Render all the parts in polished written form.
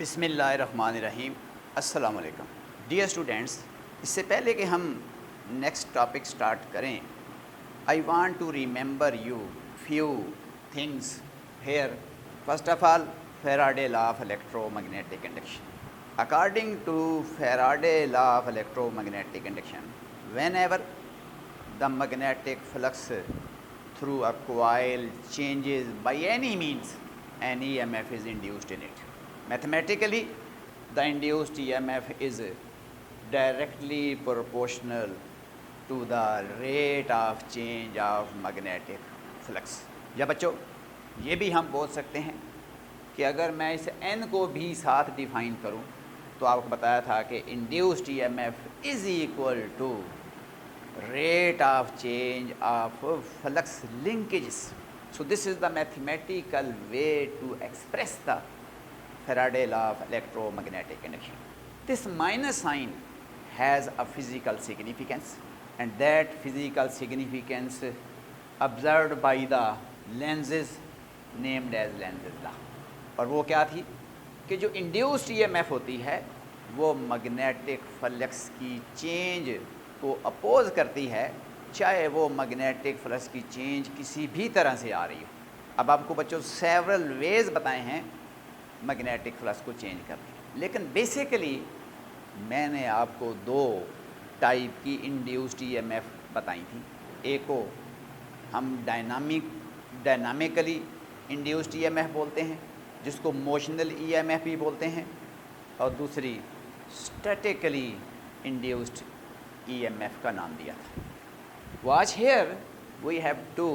बिस्मिल्लाहिर्रहमानिर्रहीम। अस्सलाम वालेकुम डियर स्टूडेंट्स। इससे पहले कि हम नेक्स्ट टॉपिक स्टार्ट करें, I want to remember you few things here. First of all, Faraday law of electromagnetic induction. According to Faraday law of electromagnetic induction, whenever the magnetic flux through a coil changes by any means, an EMF is induced in it. Mathematically, the induced EMF is directly proportional to the rate of change of magnetic flux. या बच्चों, ये भी हम बोल सकते हैं कि अगर मैं इस n को भी साथ डिफाइन करूं, तो आपको बताया था कि induced EMF is equal to rate of change of flux linkages. So this is the mathematical way to express the Faraday law of electromagnetic induction. This minus sign has a physical significance, and that physical significance observed by the lenses named as Lenz's law. और वो क्या थी कि जो induced EMF होती है वो magnetic flux की चेंज को अपोज करती है, चाहे वो मैग्नेटिक फ्लक्स की चेंज किसी भी तरह से आ रही हो. अब आपको बच्चों सेवरल वेज बताए हैं मैग्नेटिक फ्लक्स को चेंज करने, लेकिन बेसिकली मैंने आपको दो टाइप की इंड्यूस्ड EMF बताई थी. एक को हम डायनामिकली इंड्यूस्ड EMF बोलते हैं, जिसको मोशनल EMF भी बोलते हैं, और दूसरी स्टैटिकली इंड्यूस्ड EMF का नाम दिया था. Watch here, we have two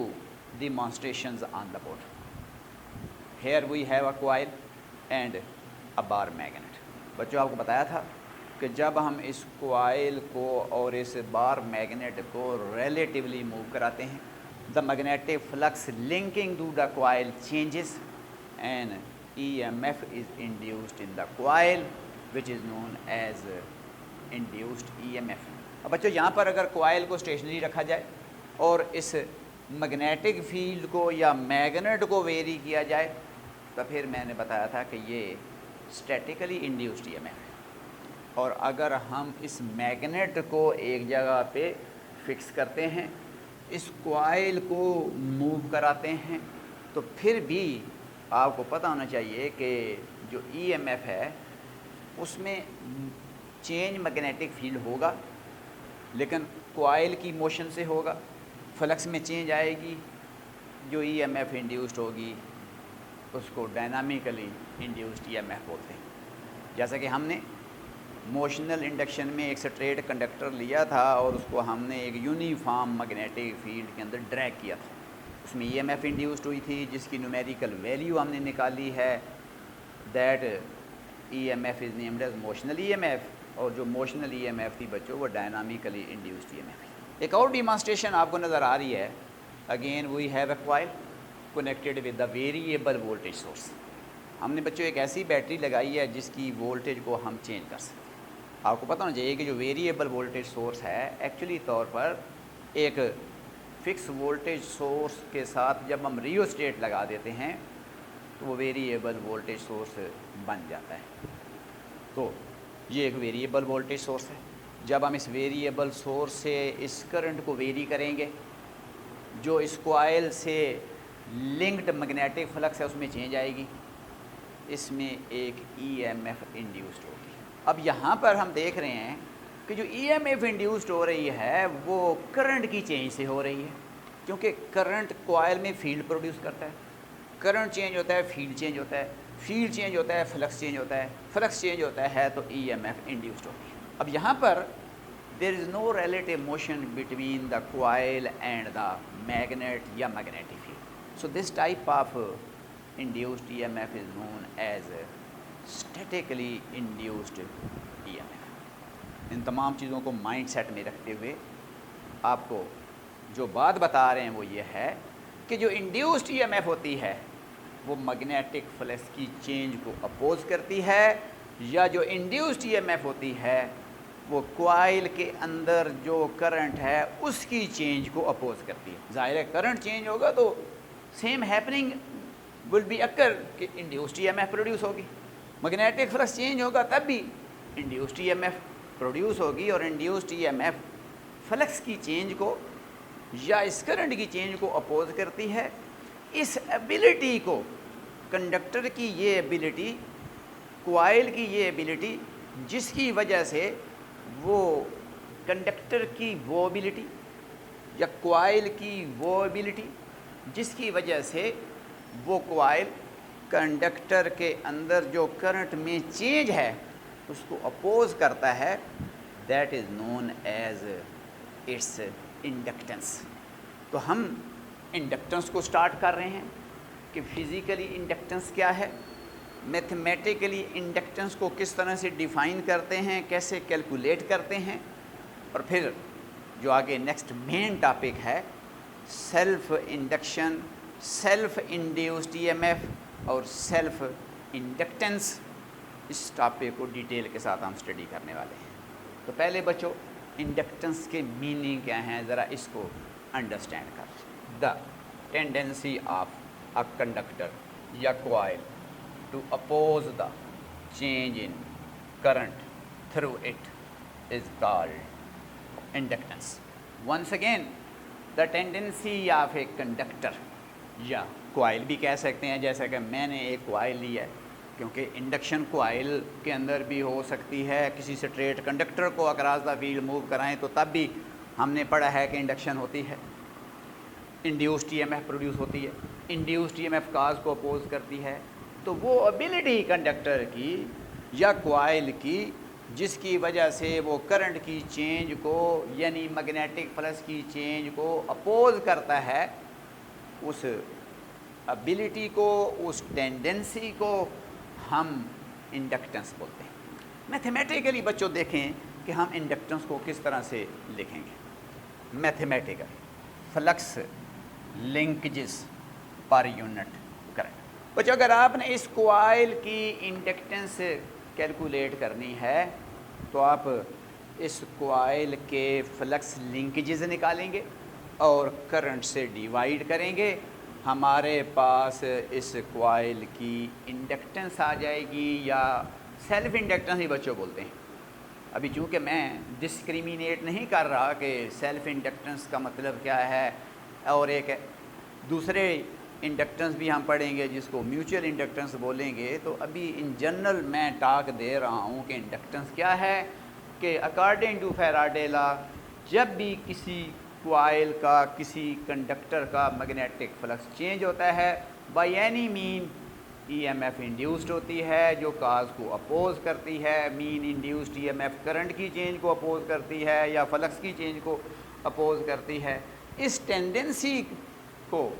demonstrations on the board. Here we have a coil and a bar magnet. बच्चों, आपको बताया था कि जब हम इस कोयल को और इस बार मैग्नेट को relatively मूव कराते हैं, the magnetic flux linking to the coil changes and EMF is induced in the coil, which is known as induced EMF. अब बच्चों, यहाँ पर अगर कोयल को स्टेशनरी रखा जाए और इस मैग्नेटिक फील्ड को या मैग्नेट को वेरी किया जाए, तो फिर मैंने बताया था कि ये स्टैटिकली इंड्यूस्ड EMF है. और अगर हम इस मैग्नेट को एक जगह पे फिक्स करते हैं, इस कॉइल को मूव कराते हैं, तो फिर भी आपको पता होना चाहिए कि जो EMF है उसमें चेंज मैग्नेटिक फील्ड होगा, लेकिन कॉइल की मोशन से होगा. फ्लक्स में चेंज आएगी, जो EMF इंड्यूस्ड होगी उसको डायनामिकली इंड्यूस्ड EMF बोलते हैं. जैसा कि हमने मोशनल इंडक्शन में एक स्ट्रेट कंडक्टर लिया था और उसको हमने एक यूनिफॉर्म मैग्नेटिक फील्ड के अंदर ड्रैग किया था. उसमें EMF इंड्यूस्ड हुई थी, जिसकी न्यूमेरिकल वैल्यू हमने निकाली है. That EMF is named as motional EMF, और जो मोशनल EMF थी बच्चों वो डायनामिकली इंड्यूस्ड EMF है. एक और डिमॉन्स्ट्रेशन आपको नज़र आ रही है. Again we have a coil connected with the variable voltage source. हमने बच्चों एक ऐसी बैटरी लगाई है जिसकी वोल्टेज को हम चेंज कर सकते हैं. आपको पता होना चाहिए कि जो वेरिएबल वोल्टेज सोर्स है, एक्चुअली तौर पर एक फिक्स वोल्टेज सोर्स के साथ जब हम रियोस्टेट लगा देते हैं तो वो वेरिएबल वोल्टेज सोर्स बन जाता है. तो ये एक वेरिएबल वोल्टेज सोर्स है. जब हम इस वेरिएबल सोर्स से इस करंट को वेरी करेंगे, जो इस कॉइल से लिंक्ड मैग्नेटिक फ्लक्स है उसमें चेंज आएगी, इसमें एक EMF इंड्यूस्ड होगी. अब यहाँ पर हम देख रहे हैं कि जो EMF इंड्यूस्ड हो रही है वो करंट की चेंज से हो रही है, क्योंकि करंट कॉइल में फील्ड प्रोड्यूस करता है. करंट चेंज होता है, फील्ड चेंज होता है, फील्ड चेंज होता है, फ्लक्स चेंज होता है, फ्लक्स चेंज होता है तो EMF इंड्यूस्ड होगी. अब यहाँ पर there is no relative motion between the coil and the magnet या magnetic field. So this type of induced EMF is known as statically induced EMF. इन तमाम चीज़ों को माइंड सेट में रखते हुए आपको जो बात बता रहे हैं वो ये है कि जो इंड्यूस्ड EMF होती है वो मैग्नेटिक फ्लक्स की चेंज को अपोज करती है, या जो इंड्यूस्ड EMF होती है वो कॉइल के अंदर जो करंट है उसकी चेंज को अपोज करती है. ज़ाहिर है करंट चेंज होगा तो same happening will be occur कि इंड्यूस्ड EMF प्रोड्यूस होगी. मैग्नेटिक फ्लक्स चेंज होगा तब भी इंड्यूस्ड ईएमएफ प्रोड्यूस होगी, और इंड्यूस्ड ईएमएफ फ्लक्स की चेंज को या इस करंट की चेंज को अपोज करती है। इस एबिलिटी को, कंडक्टर की ये एबिलिटी, कॉइल की ये एबिलिटी, जिसकी वजह से वो कंडक्टर की वो एबिलिटी या कॉइल की वो एबिलिटी, जिसकी वजह से वो कॉइल कंडक्टर के अंदर जो करंट में चेंज है उसको अपोज करता है, that is known as its inductance. तो हम इंडक्टेंस को स्टार्ट कर रहे हैं कि फिज़िकली इंडक्टेंस क्या है, मैथमेटिकली इंडक्टेंस को किस तरह से डिफ़ाइन करते हैं, कैसे कैलकुलेट करते हैं, और फिर जो आगे नेक्स्ट मेन टॉपिक है self induction, self induced EMF और सेल्फ इंडक्टेंस, इस टॉपिक को डिटेल के साथ हम स्टडी करने वाले हैं। तो पहले बच्चों इंडक्टेंस के मीनिंग क्या हैं, ज़रा इसको अंडरस्टैंड कर। The tendency of a conductor या coil to oppose the change in current through it is called inductance. Once again, the tendency of a conductor या कॉइल भी कह सकते हैं, जैसा कि मैंने एक कॉइल ली है, क्योंकि इंडक्शन कॉइल के अंदर भी हो सकती है। किसी स्ट्रेट कंडक्टर को अक्रॉस द फील्ड मूव कराएं तो तब भी हमने पढ़ा है कि इंडक्शन होती है, इंड्यूस्ड ईएमएफ प्रोड्यूस होती है, इंड्यूस्ड ईएमएफ काज को अपोज करती है। तो वो एबिलिटी कंडक्टर की या कॉइल की जिसकी वजह से वो करंट की चेंज को यानी मैग्नेटिक फ्लक्स की चेंज को अपोज करता है, उस एबिलिटी को, उस टेंडेंसी को हम इंडक्टेंस बोलते हैं। मैथमेटिकली बच्चों देखें कि हम इंडक्टेंस को किस तरह से लिखेंगे। Mathematical flux linkages per unit current. बच्चों अगर आपने इस कॉइल की इंडक्टेंस कैलकुलेट करनी है तो आप इस कॉइल के फ्लक्स लिंकेजेस निकालेंगे और करंट से डिवाइड करेंगे, हमारे पास इस कॉइल की इंडक्टेंस आ जाएगी, या सेल्फ इंडक्टेंस ही बच्चों बोलते हैं। अभी चूँकि मैं डिस्क्रिमिनेट नहीं कर रहा कि सेल्फ इंडक्टेंस का मतलब क्या है, और एक दूसरे इंडक्टेंस भी हम पढ़ेंगे जिसको म्यूचुअल इंडक्टेंस बोलेंगे। तो अभी इन जनरल मैं टाक दे रहा हूँ कि इंडक्टेंस क्या है, कि अकॉर्डिंग टू फैराडे लॉ जब भी किसी कॉइल का, किसी कंडक्टर का मैग्नेटिक फ्लक्स चेंज होता है, by any mean EMF induced होती है जो काज को अपोज करती है। मीन इंड्यूस्ड ईएमएफ करंट की चेंज को अपोज करती है या फ्लक्स की चेंज को अपोज करती है। इस टेंडेंसी को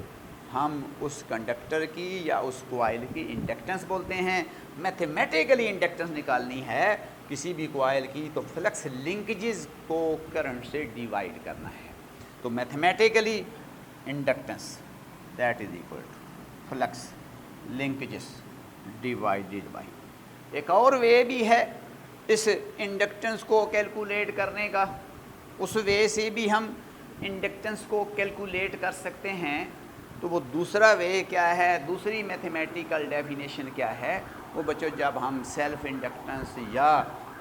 हम उस कंडक्टर की या उस कॉइल की इंडक्टेंस बोलते हैं। मैथमेटिकली इंडक्टेंस निकालनी है किसी भी कॉइल की तो फ्लक्स लिंकेजेस को करंट से डिवाइड करना है। तो mathematically inductance that is equal to flux linkages divided by. एक और वे भी है इस इंडक्टेंस को कैलकुलेट करने का, उस वे से भी हम इंडक्टेंस को कैलकुलेट कर सकते हैं। तो वो दूसरा वे क्या है, दूसरी मैथमेटिकल डेफिनेशन क्या है, वो बच्चों जब हम सेल्फ इंडक्टेंस या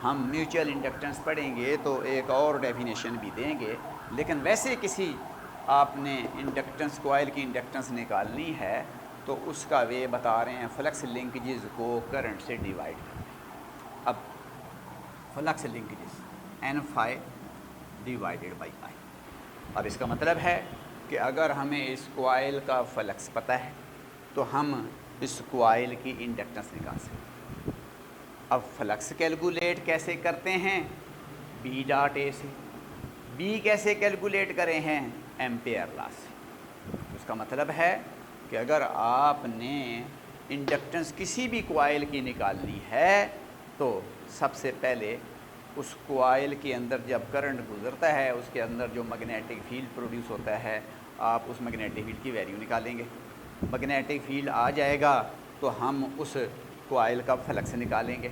हम म्यूचुअल इंडक्टेंस पढ़ेंगे तो एक और डेफिनेशन भी देंगे। लेकिन वैसे किसी आपने इंडक्टेंस कॉइल की इंडक्टेंस निकालनी है तो उसका वे बता रहे हैं फ्लक्स लिंकेजेस को करंट से डिवाइड करना। अब flux linkages N phi divided by I. अब इसका मतलब है कि अगर हमें इस कॉइल का फ्लक्स पता है तो हम इस कॉइल की इंडक्टेंस निकाल सकते हैं। अब फ्लक्स कैलकुलेट कैसे करते हैं, बी डॉट ए से। बी कैसे कैलकुलेट करें हैं, एम्पेयर लॉ से। उसका मतलब है कि अगर आपने इंडक्टेंस किसी भी कॉइल की निकालनी है तो सबसे पहले उस कॉइल के अंदर जब करंट गुजरता है उसके अंदर जो मैग्नेटिक फील्ड प्रोड्यूस होता है, आप उस मैग्नेटिक फील्ड की वैल्यू निकालेंगे। मैग्नेटिक फील्ड आ जाएगा तो हम उस कॉइल का फ्लक्स निकालेंगे।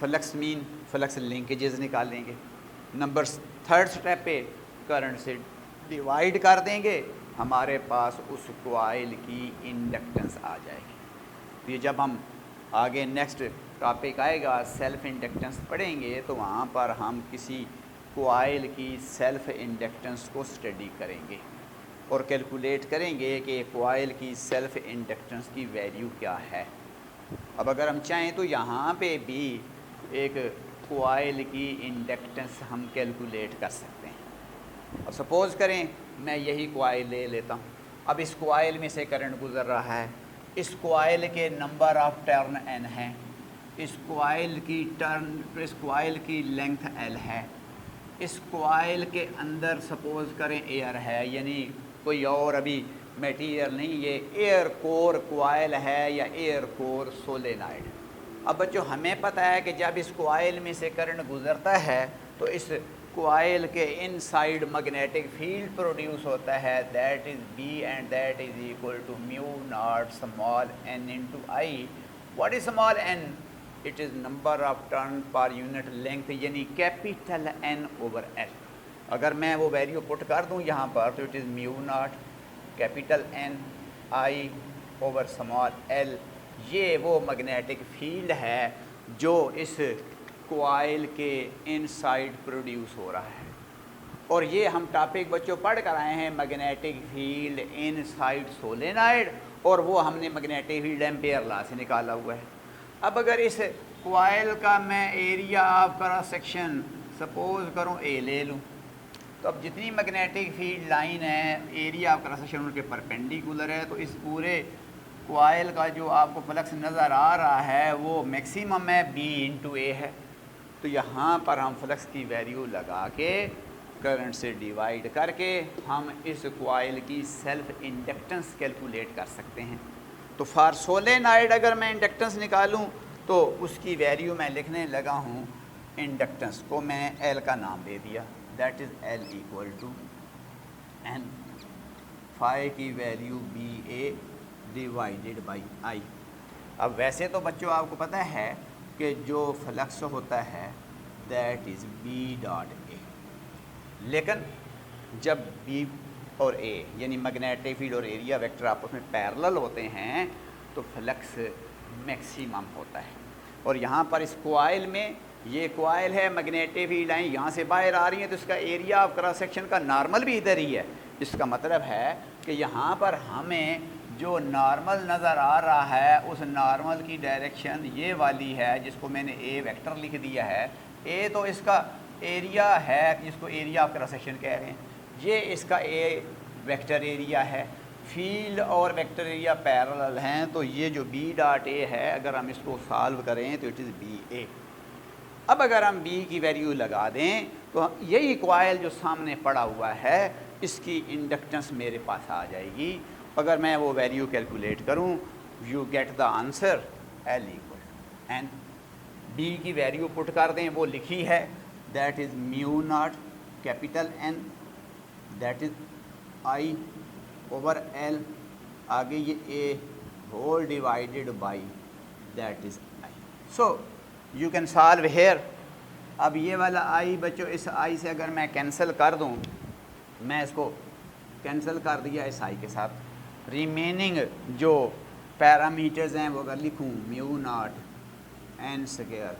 फ्लक्स मीन फ्लक्स लिंकेजेस निकालेंगे। नंबर थर्ड स्टेप पे करंट से डिवाइड कर देंगे, हमारे पास उस कॉइल की इंडक्टेंस आ जाएगी। तो ये जब हम आगे नेक्स्ट टॉपिक आएगा सेल्फ इंडक्टेंस पढ़ेंगे, तो वहाँ पर हम किसी कोयल की सेल्फ इंडक्टेंस को स्टडी करेंगे और कैलकुलेट करेंगे कि कोयल की सेल्फ इंडक्टेंस की वैल्यू क्या है। अब अगर हम चाहें तो यहाँ पे भी एक कोयल की इंडक्टेंस हम कैलकुलेट कर सकते हैं। अब सपोज़ करें मैं यही कोयल ले लेता हूँ। अब इस कोयल में से करंट गुज़र रहा है, इस कोयल के नंबर ऑफ टर्न n हैं, इस कोयल की लेंथ l है, इस कोयल के अंदर सपोज़ करें एयर है, यानी कोई और अभी मटेरियल नहीं, ये एयर कोर कोयल है या एयर कोर सोलेनाइड। अब बच्चों हमें पता है कि जब इस कोयल में से करंट गुज़रता है तो इस कोयल के इनसाइड मैग्नेटिक फील्ड प्रोड्यूस होता है, that is B and that is equal to mu not small n into I. What is small n? It is number of turn per unit length, यानी capital N over L। अगर मैं वो value put कर दूँ यहाँ पर तो it is mu not capital N I over small l। ये वो मैग्नेटिक फील्ड है जो इस कोयल के इनसाइड प्रोड्यूस हो रहा है। और ये हम टॉपिक बच्चों पढ़ कर आए हैं मैग्नेटिक फील्ड इनसाइड सोलेनाइड, और वो हमने मैग्नेटिक फील्ड एम्पेयर लॉ से निकाला हुआ है। अब अगर इस कोयल का मैं area of cross section suppose करूँ A ले लूँ, तो अब जितनी मैग्नेटिक फील्ड लाइन है एरिया ऑफ क्रॉस सेक्शन उनके परपेंडिकुलर है, तो इस पूरे कोयल का जो आपको फ्लक्स नज़र आ रहा है वो मैक्सिमम है B इंटू A है। तो यहाँ पर हम फ्लक्स की वैल्यू लगा के करंट से डिवाइड करके हम इस कोयल की सेल्फ इंडक्टेंस कैलकुलेट कर सकते हैं। तो फॉर सोलेनाइड अगर मैं इंडक्टेंस निकालूं तो उसकी वैल्यू मैं लिखने लगा हूँ, इंडक्टेंस को मैं L का नाम दे दिया, that is L equal to N, phi की value BA divided by I। अब वैसे तो बच्चों आपको पता है कि जो फ्लक्स होता है that is B dot A, लेकिन जब B और A यानी मैग्नेटिक फील्ड और एरिया वेक्टर आपस में पैरेलल होते हैं तो फ्लक्स मैक्सिमम होता है। और यहाँ पर इस कोयल में, ये कोयल है, मैग्नेटिक फील्ड लाइन यहाँ से बाहर आ रही है, तो इसका एरिया ऑफ क्रॉस सेक्शन का नॉर्मल भी इधर ही है। इसका मतलब है कि यहाँ पर हमें जो नॉर्मल नज़र आ रहा है उस नॉर्मल की डायरेक्शन ये वाली है जिसको मैंने A वेक्टर लिख दिया है। A तो इसका एरिया है जिसको एरिया ऑफ क्रॉस सेक्शन कह रहे हैं, ये इसका A वेक्टर एरिया है। फील्ड और वेक्टर एरिया पैरेलल हैं, तो ये जो B डॉट A है अगर हम इसको सॉल्व करें तो इट इज़ BA। अब अगर हम B की वैल्यू लगा दें तो यही कोयल जो सामने पड़ा हुआ है इसकी इंडक्टेंस मेरे पास आ जाएगी। अगर मैं वो वैल्यू कैलकुलेट करूं, you get the answer L equal N। B की वैल्यू पुट कर दें, वो लिखी है, that is mu not capital N, that is I over L, आगे ये A whole divided by that is I। So you can solve here. अब ये वाला I बच्चों, इस I से अगर मैं कैंसिल कर दूं, मैं इसको कैंसिल कर दिया इस I के साथ, रिमेनिंग जो पैरामीटर्स हैं वो अगर लिखूं, mu not N square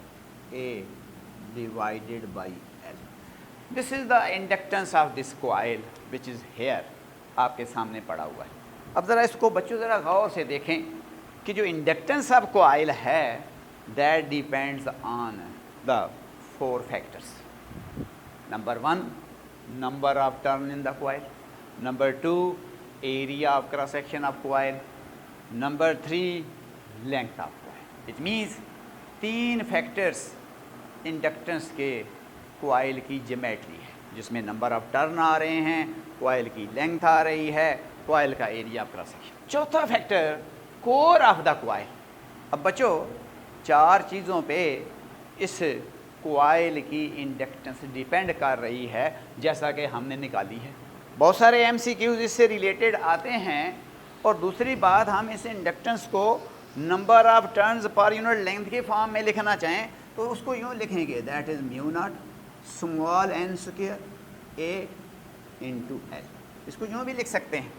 A divided by L। This is the inductance of this coil which is here, आपके सामने पड़ा हुआ है। अब ज़रा इसको बच्चों ज़रा गौर से देखें कि जो इंडक्टेंस ऑफ कोयल है that depends on the 4 factors. Number 1, number of turn in the coil, number 2, area of cross section of coil, number 3, length of coil. It means 3 factors inductance के कोयल की geometry है, जिसमें number of turn आ रहे हैं, कोयल की length आ रही है, कोयल का एरिया ऑफ क्रॉस सेक्शन। चौथा फैक्टर कोर ऑफ द कोयल। अब बच्चों 4 चीज़ों पे इस कोयल की इंडक्टेंस डिपेंड कर रही है, जैसा कि हमने निकाली है। बहुत सारे MCQs इससे रिलेटेड आते हैं। और दूसरी बात, हम इस इंडक्टेंस को number of turns per unit length के फॉर्म में लिखना चाहें तो उसको यूँ लिखेंगे, that is mu not small n square A into L। इसको यूँ भी लिख सकते हैं।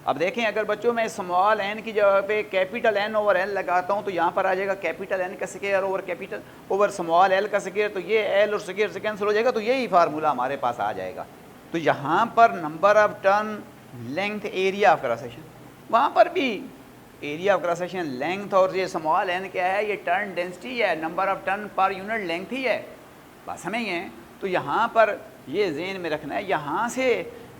अब देखें, अगर बच्चों मैं स्मॉल एन की जगह पे कैपिटल एन ओवर एल लगाता हूँ तो यहाँ पर आ जाएगा कैपिटल एन का square over capital over small L का स्क्वायर, तो ये एल और स्क्वायर से कैंसिल हो जाएगा, तो यही फार्मूला हमारे पास आ जाएगा। तो यहाँ पर number of turn, length, area of cross section, वहाँ पर भी area of cross section, length, और ये स्मॉल एन क्या है, ये टर्न डेंसिटी है, number of turn per unit length ही है, बस हमें ही है। तो यहाँ पर ये ज़हन में रखना है, यहाँ से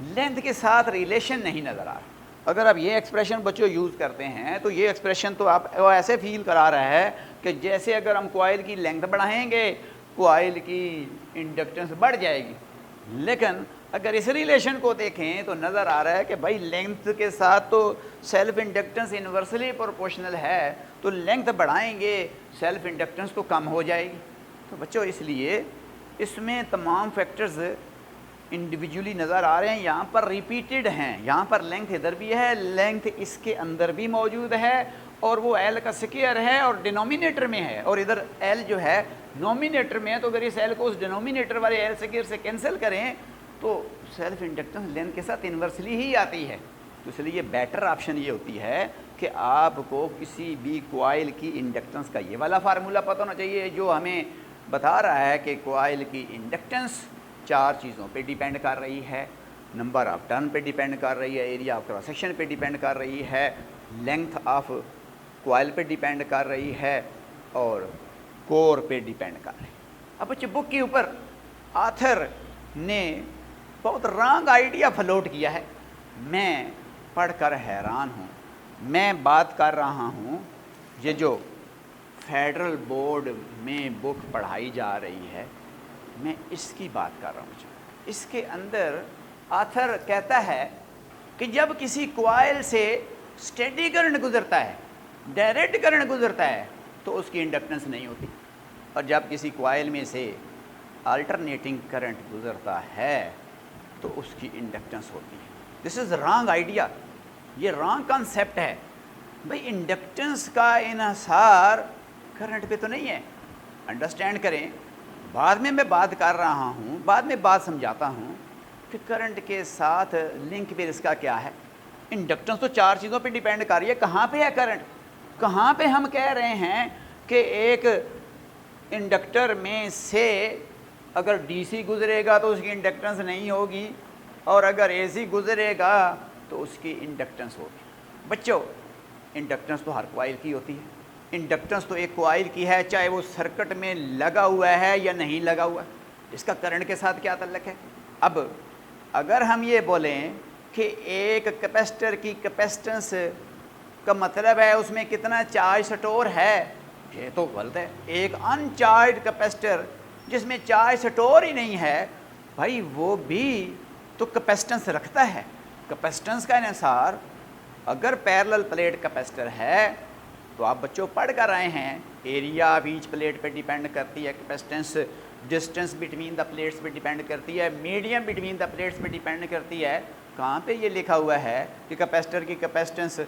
लेंथ के साथ रिलेशन नहीं नज़र आ रहा। अगर आप ये एक्सप्रेशन बच्चों यूज़ करते हैं तो ये एक्सप्रेशन तो आप ऐसे फील करा रहा है कि जैसे अगर हम कॉइल की लेंथ बढ़ाएंगे कॉइल की इंडक्टेंस बढ़ जाएगी। लेकिन अगर इस रिलेशन को देखें तो नज़र आ रहा है कि भाई लेंथ के साथ तो सेल्फ इंडक्टेंस इन्वर्सली प्रोपोर्शनल है, तो लेंथ बढ़ाएंगे सेल्फ इंडक्टेंस तो कम हो जाएगी। तो बच्चों इसलिए इसमें तमाम फैक्टर्स इंडिविजुअली नज़र आ रहे हैं, यहाँ पर रिपीटेड हैं। यहाँ पर लेंथ इधर भी है, लेंथ इसके अंदर भी मौजूद है, और वो एल का स्क्वायर है और डिनोमिनेटर में है, और इधर एल जो है नोमिनेटर में है। तो अगर इस एल को उस डिनोमिनेटर वाले एल स्क्वायर से कैंसिल करें तो सेल्फ इंडक्टेंस लेंथ के साथ इन्वर्सली ही आती है। तो इसलिए बेटर ऑप्शन ये होती है कि आपको किसी भी कॉइल की इंडक्टेंस का ये वाला फार्मूला पता होना चाहिए जो हमें बता रहा है कि कॉइल की इंडक्टेंस 4 चीज़ों पे डिपेंड कर रही है, नंबर ऑफ टर्न पे डिपेंड कर रही है, एरिया ऑफ क्रॉस सेक्शन पे डिपेंड कर रही है, लेंथ ऑफ कॉइल पे डिपेंड कर रही है, और कोर पे डिपेंड कर रही है। अब बच्चे बुक के ऊपर ऑथर ने बहुत रॉन्ग आइडिया फ्लोट किया है। मैं पढ़कर हैरान हूँ। मैं बात कर रहा हूँ ये जो फेडरल बोर्ड में बुक पढ़ाई जा रही है, मैं इसकी बात कर रहा हूँ। इसके अंदर ऑथर कहता है कि जब किसी कॉइल से स्टेडी करंट गुजरता है, डायरेक्ट करंट गुजरता है, तो उसकी इंडक्टेंस नहीं होती, और जब किसी कॉइल में से अल्टरनेटिंग करंट गुजरता है तो उसकी इंडक्टेंस होती है। दिस इज़ रॉन्ग आइडिया, ये रॉन्ग कॉन्सेप्ट है। भाई इंडक्टेंस का इन्हिसार करंट पे तो नहीं है, अंडरस्टैंड करें। बाद में मैं बात कर रहा हूँ, बाद में बात समझाता हूँ कि करंट के साथ लिंक पे इसका क्या है। इंडक्टेंस तो 4 चीज़ों पे डिपेंड कर रही है। कहाँ पे है करंट, कहाँ पे हम कह रहे हैं कि एक इंडक्टर में से अगर डीसी गुजरेगा तो उसकी इंडक्टेंस नहीं होगी, और अगर एसी गुजरेगा तो उसकी इंडक्टेंस होगी। बच्चों इंडक्टेंस तो हर कॉइल की होती है। इंडक्टेंस तो एक कॉइल की है, चाहे वो सर्किट में लगा हुआ है या नहीं लगा हुआ, इसका करंट के साथ क्या ताल्लुक है। अब अगर हम ये बोलें कि एक कैपेसिटर की कैपेसिटेंस का मतलब है उसमें कितना चार्ज स्टोर है, ये तो गलत है। एक अनचार्ज कैपेसिटर जिसमें चार्ज स्टोर ही नहीं है, भाई वो भी तो कैपेसिटेंस रखता है। कैपेसिटेंस का अनुसार अगर पैरेलल प्लेट कैपेसिटर है तो आप बच्चों पढ़ कर आए हैं, एरिया ऑफ ईच प्लेट पे डिपेंड करती है, capacitance distance between the plates पे डिपेंड करती है, मीडियम बिटवीन द प्लेट्स पे डिपेंड करती है। कहाँ पे ये लिखा हुआ है कि कैपेसिटर की कैपेसिटेंस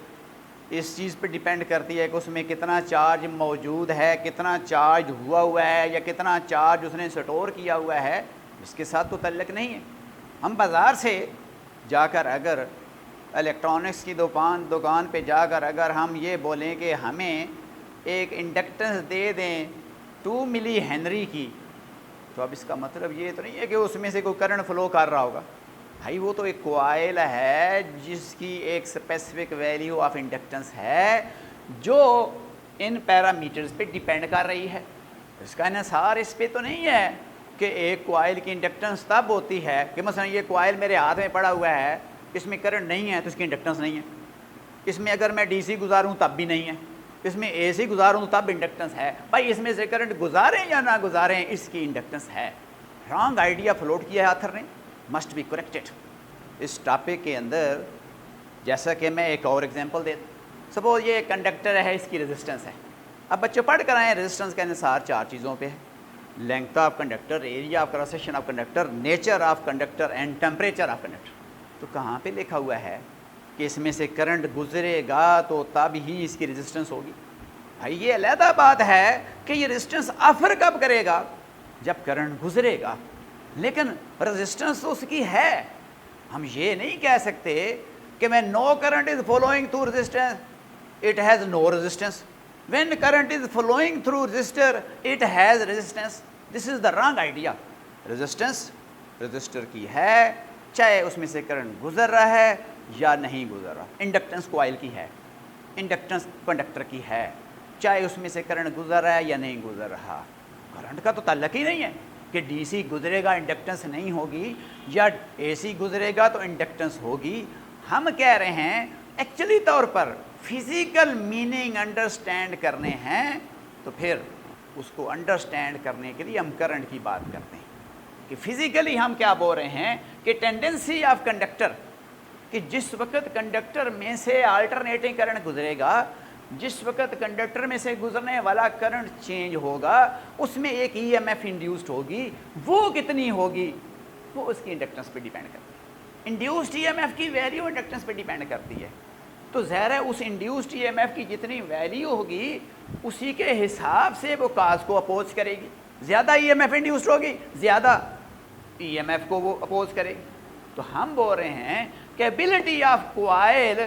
इस चीज़ पे डिपेंड करती है कि उसमें कितना चार्ज मौजूद है, कितना चार्ज हुआ है, या कितना चार्ज उसने स्टोर किया हुआ है, इसके साथ तो ताल्लुक नहीं है। हम बाज़ार से जाकर अगर इलेक्ट्रॉनिक्स की दुकान पे जाकर अगर हम ये बोलें कि हमें एक इंडक्टेंस दे दें 2 मिली हेनरी की, तो अब इसका मतलब ये तो नहीं है कि उसमें से कोई करंट फ्लो कर रहा होगा। भाई वो तो एक कॉइल है जिसकी एक स्पेसिफिक वैल्यू ऑफ इंडक्टेंस है जो इन पैरामीटर्स पे डिपेंड कर रही है। इसका इन्हिसार इस पे तो नहीं है कि एक कॉइल की इंडक्टेंस तब होती है कि मसलन ये कॉइल मेरे हाथ में पड़ा हुआ है, इसमें करंट नहीं है तो इसकी इंडक्टेंस नहीं है। इसमें अगर मैं डीसी गुजारूं तब भी नहीं है, इसमें एसी गुजारूं तब इंडक्टेंस है। भाई इसमें से करंट गुजारें या ना गुजारें इसकी इंडक्टेंस है। रॉन्ग आइडिया फ्लोट किया है ऑथर ने, मस्ट बी करेक्टेड। इस टॉपिक के अंदर जैसा कि मैं एक और एग्जांपल दे, सपोज ये कंडक्टर है, इसकी रेजिस्टेंस है। अब बच्चों पढ़ कर आए रेजिस्टेंस के अनुसार 4 चीज़ों पे है, length of conductor, area of cross section of conductor, nature of conductor and temperature of conductor. तो कहाँ पे लिखा हुआ है कि इसमें से करंट गुजरेगा तो तब ही इसकी रेजिस्टेंस होगी। भाई ये अलग बात है कि ये रेजिस्टेंस ऑफर कब करेगा, जब करंट गुजरेगा, लेकिन रेजिस्टेंस तो उसकी है। हम ये नहीं कह सकते कि when no current is flowing through resistance, it has no resistance. When current is flowing through resistor, it has resistance. This is the wrong idea. Resistance resistor की है, चाहे उसमें से करंट गुजर रहा है या नहीं गुजर रहा. इंडक्टेंस कॉइल की है, इंडक्टेंस कंडक्टर की है, चाहे उसमें से करंट गुजर रहा है या नहीं गुजर रहा. करंट का तो ताल्लुक ही नहीं है कि डीसी गुजरेगा इंडक्टेंस नहीं होगी या एसी गुजरेगा तो इंडक्टेंस होगी. हम कह रहे हैं एक्चुअली तौर पर फिज़िकल मीनिंग अंडरस्टैंड करने हैं, तो फिर उसको अंडरस्टैंड करने के लिए हम करंट की बात करते हैं कि फिज़िकली हम क्या बोल रहे हैं कि टेंडेंसी ऑफ कंडक्टर, कि जिस वक्त कंडक्टर में से अल्टरनेटिंग करंट गुजरेगा, जिस वक्त कंडक्टर में से गुजरने वाला करंट चेंज होगा, उसमें एक ईएमएफ इंड्यूस्ड होगी. वो कितनी होगी वो उसकी इंडक्टेंस पे डिपेंड करती है. इंड्यूस्ड ईएमएफ की वैल्यू इंडक्टेंस पे डिपेंड करती है. तो ज़ाहिर है उस इंड्यूस्ड ईएमएफ की जितनी वैल्यू होगी उसी के हिसाब से वो काज को अपोज करेगी. ज़्यादा ईएमएफ इंड्यूस्ड होगी, ज़्यादा ईएमएफ को वो अपोज करेगी. तो हम बोल रहे हैं कि ability of coil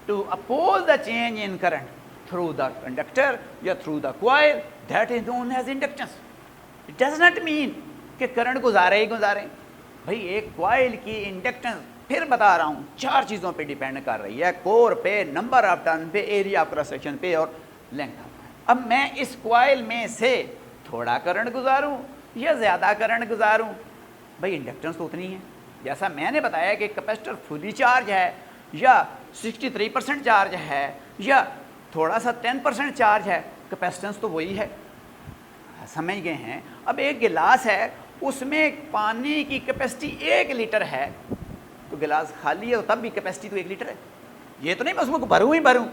to oppose the change in current through the conductor या through the coil, that is known as inductance. It does not mean कि करंट गुजारे ही गुजारे. भाई एक कॉइल की इंडक्टेंस, फिर बता रहा हूँ, 4 चीज़ों पे डिपेंड कर रही है. कोर पे, नंबर ऑफ टर्न पे, एरिया ऑफ क्रॉस सेक्शन पे और लेंथ. अब मैं इस कॉइल में से थोड़ा करंट गुजारूँ या ज़्यादा करंट गुजारूँ, भाई इंडक्टेंस तो उतनी है. जैसा मैंने बताया कि कैपेसिटर फुली चार्ज है या 63% चार्ज है या थोड़ा सा 10% चार्ज है, कैपेसिटेंस तो वही है. समझ गए हैं. अब एक गिलास है, उसमें पानी की कैपेसिटी 1 लीटर है, तो गिलास खाली है तब भी कैपेसिटी तो 1 लीटर है. ये तो नहीं मैं उसमें भरूँ ही भरूँ,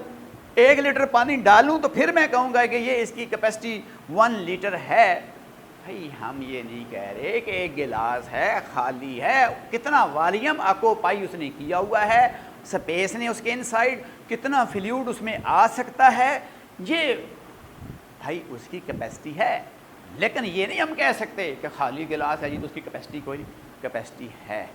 1 लीटर पानी डालूँ तो फिर मैं कहूँगा कि ये इसकी कैपेसिटी 1 लीटर है. भाई हम ये नहीं कह रहे कि एक गिलास है खाली है, कितना वॉल्यूम ऑक्यूपाई उसने किया हुआ है, स्पेस ने उसके इनसाइड कितना फ्लूइड उसमें आ सकता है, ये भाई उसकी कैपेसिटी है. लेकिन ये नहीं हम कह सकते कि खाली गिलास है जी तो उसकी कैपेसिटी कोई कैपेसिटी है.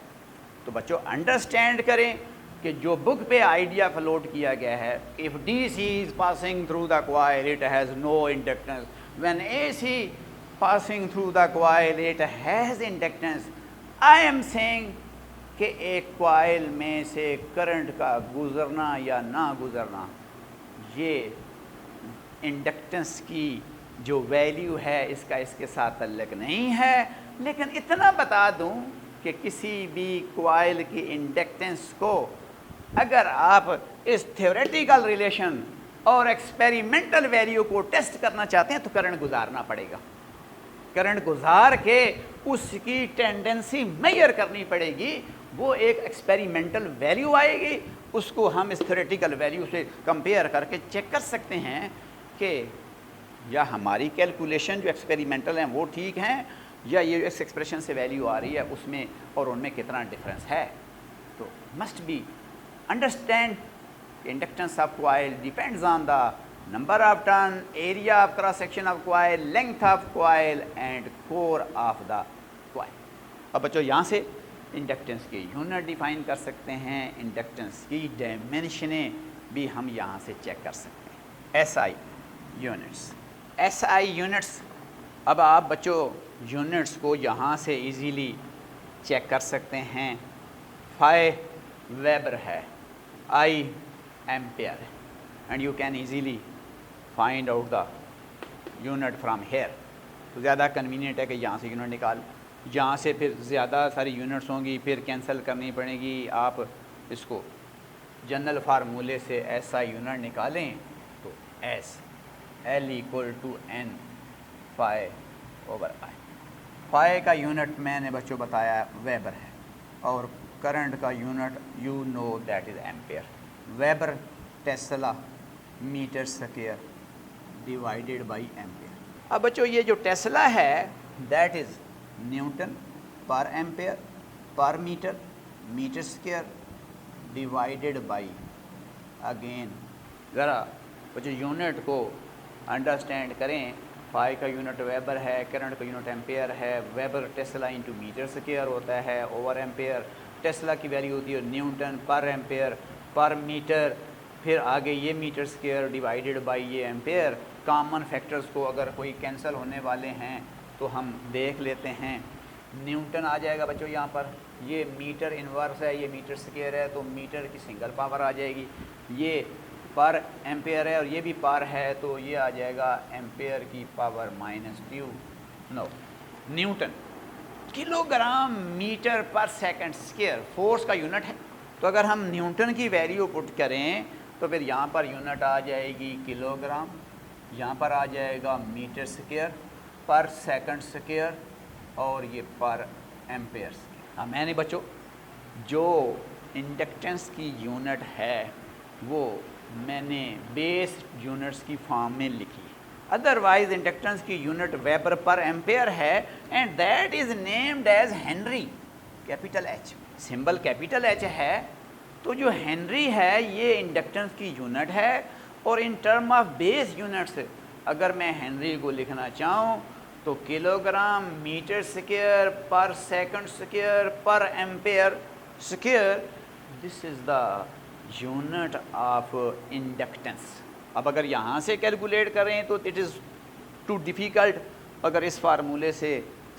तो बच्चों अंडरस्टैंड करें कि जो बुक पे आइडिया फ्लोट किया गया है, if DC is passing through the coil it has no inductance, when AC passing through the coil it has inductance. I am saying कि एक कॉइल में से करंट का गुजरना या ना गुजरना, ये इंडक्टेंस की जो वैल्यू है इसका इसके साथ ताल्लुक नहीं है. लेकिन इतना बता दूं कि किसी भी कॉइल की इंडक्टेंस को अगर आप इस थ्योरेटिकल रिलेशन और एक्सपेरिमेंटल वैल्यू को टेस्ट करना चाहते हैं तो करंट गुजारना पड़ेगा. करंट गुजार के उसकी टेंडेंसी मेजर करनी पड़ेगी. वो एक एक्सपेरिमेंटल वैल्यू आएगी, उसको हम इस थ्योरेटिकल वैल्यू से कंपेयर करके चेक कर सकते हैं कि या हमारी कैलकुलेशन जो एक्सपेरिमेंटल हैं वो ठीक हैं या ये इस एक्सप्रेशन से वैल्यू आ रही है उसमें और उनमें कितना डिफरेंस है. तो must be understand inductance of coil depends on the number of turn, area of cross section of coil, length of coil and core of the coil. अब बच्चों यहाँ से इंडक्टेंस के यूनिट डिफाइन कर सकते हैं, इंडक्टेंस की डायमेंशनें भी हम यहाँ से चेक कर सकते हैं. SI units, SI units. अब आप बच्चों यूनिट्स को यहाँ से इजीली चेक कर सकते हैं. फाई वेबर है, I ampere, and you can easily find out the unit from here. तो ज़्यादा कन्वीनियंट है कि यहाँ से यूनिट निकाल, यहाँ से फिर ज़्यादा सारी यूनिट्स होंगी, फिर कैंसिल करनी पड़ेगी. आप इसको जनरल फार्मूले से एसआई यूनिट निकालें तो as L = N phi over I. Phi का यूनिट मैंने बच्चों बताया वेबर है और करंट का unit you know that is ampere. Weber tesla metre square divided by ampere. अब बच्चों ये जो टेस्ला है दैट इज़ newton per ampere per metre, metre square divided by, again ज़रा बच्चों यूनिट को अंडरस्टैंड करें. फाई का यूनिट वेबर है, करंट का यूनिट एम्पेयर है, weber Tesla into metre square होता है ओवर एम्पेयर. टेस्ला की वैल्यू होती है Newton per ampere per metre, फिर आगे ये मीटर स्क्वायर डिवाइडेड बाय ये एम्पेयर। कॉमन फैक्टर्स को अगर कोई कैंसिल होने वाले हैं तो हम देख लेते हैं। न्यूटन आ जाएगा बच्चों यहाँ पर, ये मीटर इनवर्स है, ये मीटर स्क्वायर है तो मीटर की सिंगल पावर आ जाएगी। ये पर एम्पेयर है और ये भी पर है तो ये आ जाएगा एम्पेयर की power -2 no newton. Kilogram metre per second square force का यूनिट है। तो अगर हम न्यूटन की वैल्यू पुट करें तो फिर यहाँ पर यूनिट आ जाएगी किलोग्राम, यहाँ पर आ जाएगा metre square per second square और ये पर एम्पेयर स्क्वायर। हाँ मैंने बच्चों जो इंडक्टेंस की यूनिट है वो मैंने बेस यूनिट्स की फॉर्म में लिखी, अदरवाइज इंडक्टेंस की यूनिट वेबर पर एम्पेयर है and that is named as henry, capital H, symbol capital H है। तो जो हेनरी है ये इंडक्टेंस की यूनिट है और in term of base units अगर मैं हेनरी को लिखना चाहूँ तो kilogram metre square per second square per ampere square, this is the unit of inductance. अब अगर यहाँ से कैलकुलेट करें तो इट इज़ टू डिफ़िकल्ट। अगर इस फार्मूले से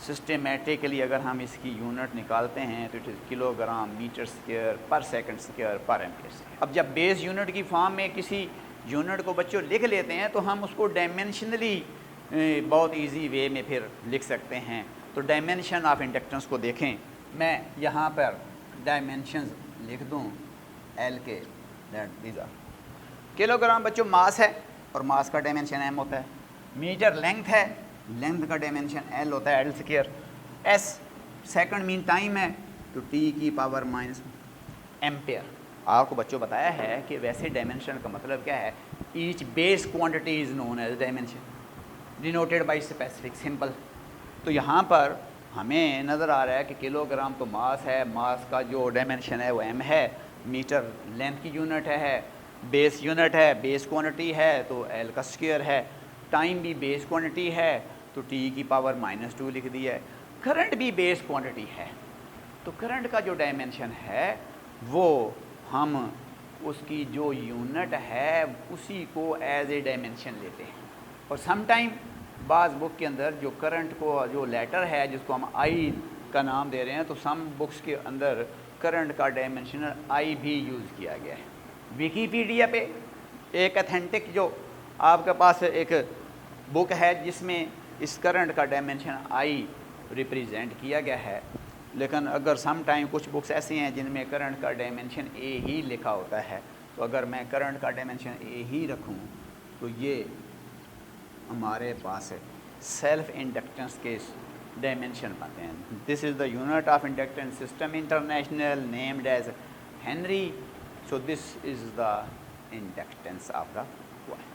सिस्टमेटिकली अगर हम इसकी यूनिट निकालते हैं तो it is kilogram metre square per second square per ampere square. अब जब बेस यूनिट की फॉर्म में किसी यूनिट को बच्चों लिख लेते हैं तो हम उसको डायमेंशनली बहुत इजी वे में फिर लिख सकते हैं। तो डायमेंशन ऑफ इंडक्टेंस को देखें, मैं यहाँ पर डायमेंशंस लिख दूँ एल के, दैट दीज आर किलोग्राम बच्चों मास है और मास का डायमेंशन एम होता है। मीटर लेंथ है, लेंथ का डायमेंशन एल होता है, L square. S second mean time है तो टी की पावर माइनस एम्पेयर। आपको बच्चों बताया है कि वैसे डायमेंशन का मतलब क्या है, each base quantity is known as dimension denoted by specific symbol. तो यहाँ पर हमें नज़र आ रहा है कि किलोग्राम तो मास है, मास का जो डायमेंशन है वो एम है, मीटर लेंथ की यूनिट है, बेस यूनिट है, बेस क्वांटिटी है तो एल का स्क्वायर है, टाइम भी बेस क्वांटिटी है तो टी की पावर -2 लिख दी है। करंट भी बेस क्वांटिटी है तो करंट का जो डायमेंशन है वो हम उसकी जो यूनिट है उसी को एज ए डायमेंशन लेते हैं। और समटाइम बाज़ बुक के अंदर जो करंट को जो लेटर है जिसको हम आई का नाम दे रहे हैं तो सम बुक्स के अंदर करंट का डायमेंशन आई भी यूज़ किया गया है। विकीपीडिया पे एक अथेंटिक जो आपके पास एक बुक है जिसमें इस करंट का डायमेंशन आई रिप्रेजेंट किया गया है, लेकिन अगर सम टाइम कुछ बुक्स ऐसी हैं जिनमें करंट का डायमेंशन ए ही लिखा होता है, तो अगर मैं करंट का डायमेंशन ए ही रखूं तो ये हमारे पास सेल्फ इंडक्टेंस के डायमेंशन बनते हैं। This is the unit of inductance system international named as henry. So this is the inductance of the coil.